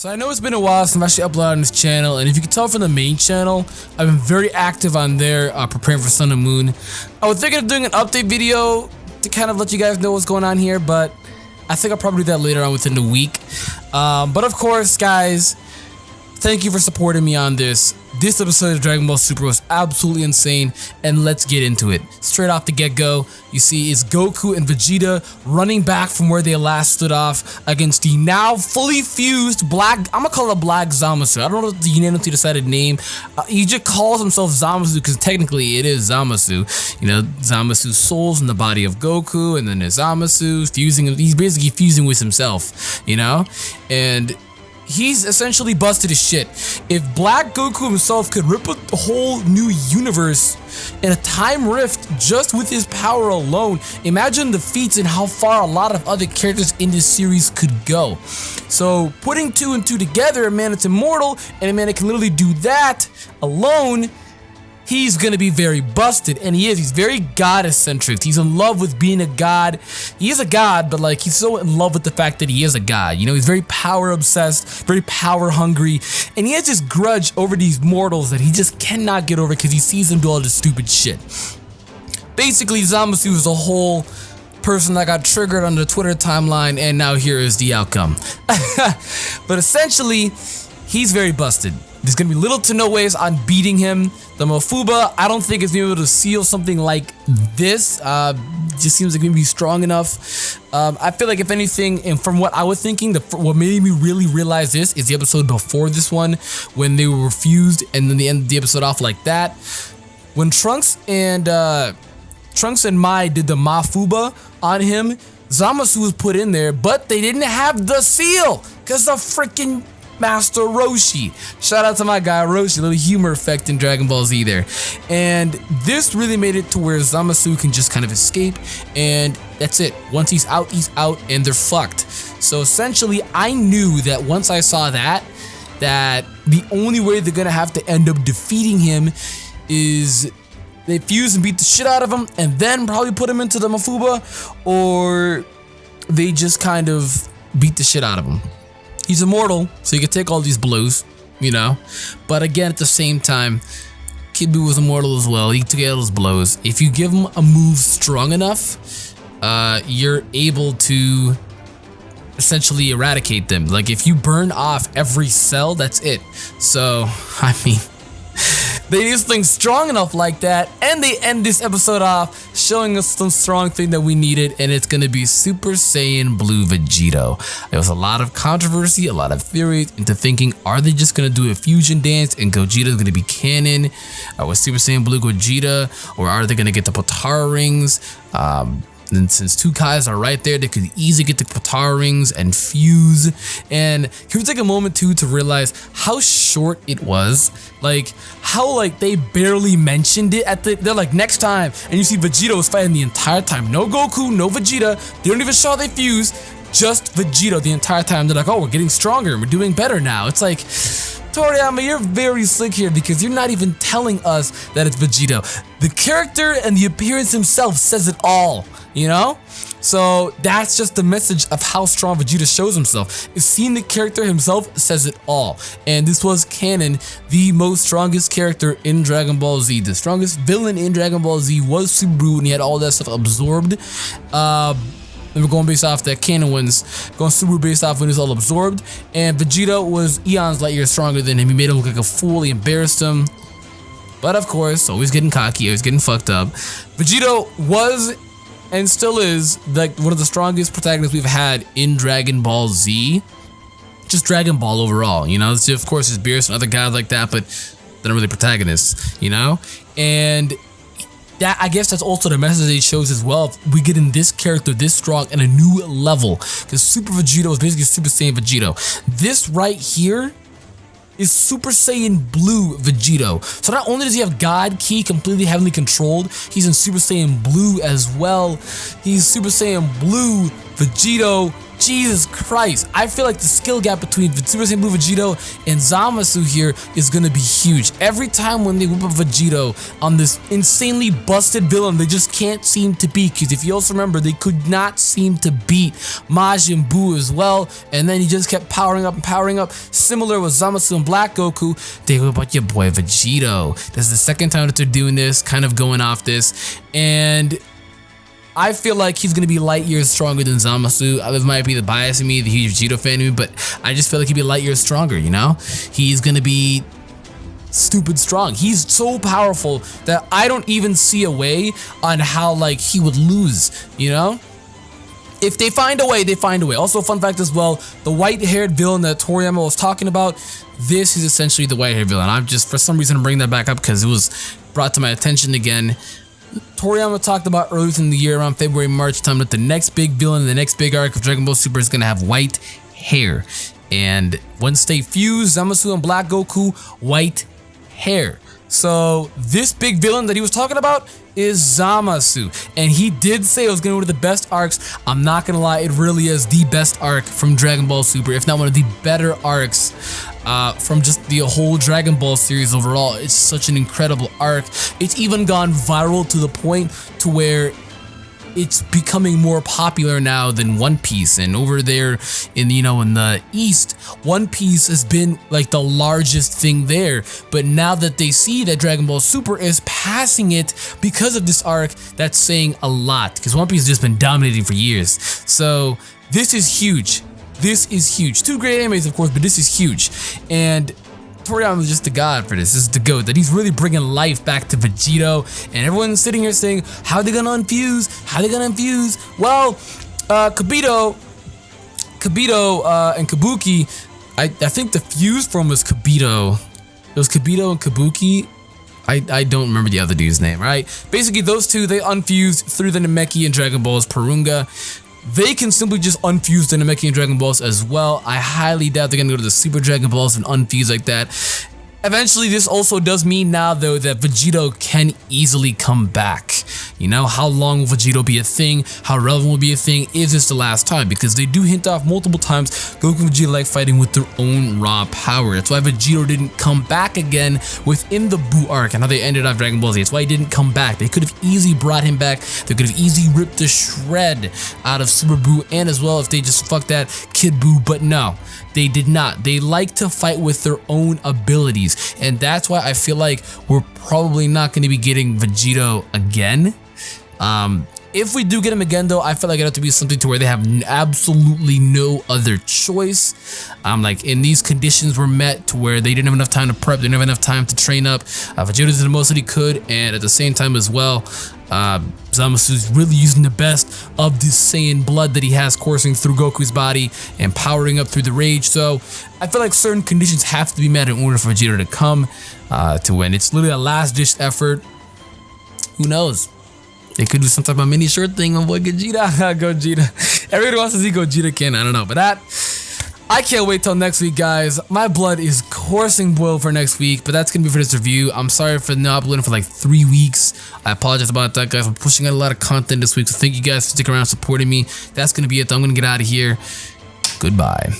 So I know it's been a while since I've actually uploaded on this channel, and if you can tell from the main channel, I've been very active on there preparing for Sun and Moon. I was thinking of doing an update video to kind of let you guys know what's going on here, but I think I'll probably do that later on within the week. But of course, guys, thank you for supporting me on this. This episode of Dragon Ball Super was absolutely insane, and let's get into it. Straight off the get-go, you see it's Goku and Vegeta running back from where they last stood off against the now fully fused black, I'm gonna call it Black Zamasu. I don't know the unanimously decided name. He just calls himself Zamasu because technically it is Zamasu. You know, Zamasu's soul's in the body of Goku, and then there's Zamasu fusing, he's basically fusing with himself, you know? And he's essentially busted his shit. If Black Goku himself could rip a whole new universe in a time rift just with his power alone, imagine the feats and how far a lot of other characters in this series could go. So putting two and two together, a man that's immortal and a man that can literally do that alone, he's gonna be very busted, and he is. He's very goddess-centric. He's in love with being a god. He is a god, but like he's so in love with the fact that he is a god. You know, he's very power-obsessed, very power-hungry, and he has this grudge over these mortals that he just cannot get over because he sees them do all this stupid shit. Basically, Zamasu is a whole person that got triggered on the Twitter timeline, and now here is the outcome. But essentially, he's very busted. There's gonna be little to no ways on beating him. The Mofuba, I don't think it's gonna be able to seal something like this. Just seems like it's gonna be strong enough. I feel like if anything, and from what I was thinking, what made me really realize this is the episode before this one, when they were fused, and then they ended the episode off like that. When Trunks and Mai did the Mafuba on him, Zamasu was put in there, but they didn't have the seal because of freaking Master Roshi. Shout out to my guy Roshi, little humor effect in Dragon Ball Z there. And this really made it to where Zamasu can just kind of escape, and that's it. Once he's out, and they're fucked. So essentially, I knew that once I saw that the only way they're gonna have to end up defeating him is they fuse and beat the shit out of him, and then probably put him into the Mafuba, or they just kind of beat the shit out of him. He's immortal, so he can take all these blows, you know? But again, at the same time, Kid Buu was immortal as well. He took all those blows. If you give him a move strong enough, you're able to essentially eradicate them. Like, if you burn off every cell, that's it. So, I mean, they do things strong enough like that, and they end this episode off showing us some strong thing that we needed, and it's gonna be Super Saiyan Blue Vegito. There was a lot of controversy, a lot of theories into thinking, are they just gonna do a fusion dance and Gogeta's gonna be canon with Super Saiyan Blue Gogeta, or are they gonna get the Potara rings? And since two Kais are right there, they could easily get the Potara rings and fuse. And can we take a moment too to realize how short it was? Like, how like they barely mentioned it at they're like, next time, and you see Vegito was fighting the entire time. No Goku, no Vegeta. They don't even show how they fuse, just Vegito the entire time. They're like, oh, we're getting stronger, we're doing better now. It's like, Toriyama, you're very slick here because you're not even telling us that it's Vegito. The character and the appearance himself says it all, you know? So that's just the message of how strong Vegeta shows himself. Seeing the character himself says it all. And this was canon, the most strongest character in Dragon Ball Z. The strongest villain in Dragon Ball Z was Subaru, and he had all that stuff absorbed. And we're going based off that canon ones, going Subaru based off when it's all absorbed. And Vegeta was eons light years stronger than him. He made him look like a fool, he embarrassed him. But of course, always getting cocky, always getting fucked up. Vegito was and still is like one of the strongest protagonists we've had in Dragon Ball Z. Just Dragon Ball overall, you know. Of course, there's Beerus and other guys like that, but they're not really protagonists, you know. And that, I guess that's also the message it shows as well. We get in this character this strong at a new level, because Super Vegito is basically Super Saiyan Vegito. This right here is Super Saiyan Blue Vegito. So not only does he have God Ki completely heavenly controlled, he's in Super Saiyan Blue as well. He's Super Saiyan Blue Vegito, Jesus Christ, I feel like the skill gap between Super Saiyan Blue Vegito and Zamasu here is gonna be huge. Every time when they whip up Vegito on this insanely busted villain, they just can't seem to beat. Because if you also remember, they could not seem to beat Majin Buu as well, and then he just kept powering up and powering up. Similar with Zamasu and Black Goku, they whip up your boy Vegito. This is the second time that they're doing this, kind of going off this, and I feel like he's going to be light years stronger than Zamasu. This might be the bias in me, the huge Vegito fan in me, but I just feel like he'd be light years stronger, you know? He's going to be stupid strong. He's so powerful that I don't even see a way on how, like, he would lose, you know? If they find a way, they find a way. Also, fun fact as well, the white-haired villain that Toriyama was talking about, this is essentially the white-haired villain. I'm just, for some reason, I'm bringing that back up because it was brought to my attention again. Toriyama talked about earlier in the year, around February, March time, that the next big villain, the next big arc of Dragon Ball Super is going to have white hair. And once they fuse, Zamasu and Black Goku, white hair. So this big villain that he was talking about is Zamasu. And he did say it was going to be one of the best arcs. I'm not going to lie, it really is the best arc from Dragon Ball Super, if not one of the better arcs from just the whole Dragon Ball series overall. It's such an incredible arc. It's even gone viral to the point to where it's becoming more popular now than One Piece. And over there in, you know, in the East, One Piece has been like the largest thing there. But now that they see that Dragon Ball Super is passing it because of this arc, that's saying a lot, because One Piece has just been dominating for years. So this is huge. This is huge. Two great animes, of course, but this is huge. And Toriyama is just the god for this. This is the GOAT, that he's really bringing life back to Vegito. And everyone's sitting here saying, how are they gonna unfuse? How are they gonna infuse? Well, Kibito and Kabuki, I think the fuse form was Kibito. It was Kibito and Kabuki. I don't remember the other dude's name, right? Basically, those two, they unfused through the Namekian Dragon Balls Purunga. They can simply just unfuse the Namekian Dragon Balls as well. I highly doubt they're gonna go to the Super Dragon Balls and unfuse like that. Eventually, this also does mean now, though, that Vegito can easily come back. You know, how long will Vegito be a thing? How relevant will be a thing? Is this the last time? Because they do hint off multiple times Goku and Vegeta like fighting with their own raw power. That's why Vegito didn't come back again within the Buu arc and how they ended off Dragon Ball Z. That's why he didn't come back. They could have easily brought him back. They could have easily ripped the shred out of Super Buu, and as well if they just fucked that Kid Buu, but no. They did not. They like to fight with their own abilities. And that's why I feel like we're probably not going to be getting Vegito again. If we do get him again, though, I feel like it have to be something to where they have absolutely no other choice. Like in these conditions were met to where they didn't have enough time to prep, they didn't have enough time to train up. Vegeta did the most that he could, and at the same time as well, Zamasu's really using the best of this Saiyan blood that he has coursing through Goku's body and powering up through the rage. So I feel like certain conditions have to be met in order for Vegeta to come to win. It's literally a last ditch effort. Who knows? They could do some type of mini short thing on boy Gogeta. Gogeta. Everybody wants to see Gogeta again. I don't know, but I can't wait till next week, guys. My blood is coursing boil for next week, but that's gonna be for this review. I'm sorry for not uploading for like 3 weeks. I apologize about that, guys. I'm pushing out a lot of content this week, so thank you guys for sticking around supporting me. That's gonna be it, though. I'm gonna get out of here. Goodbye.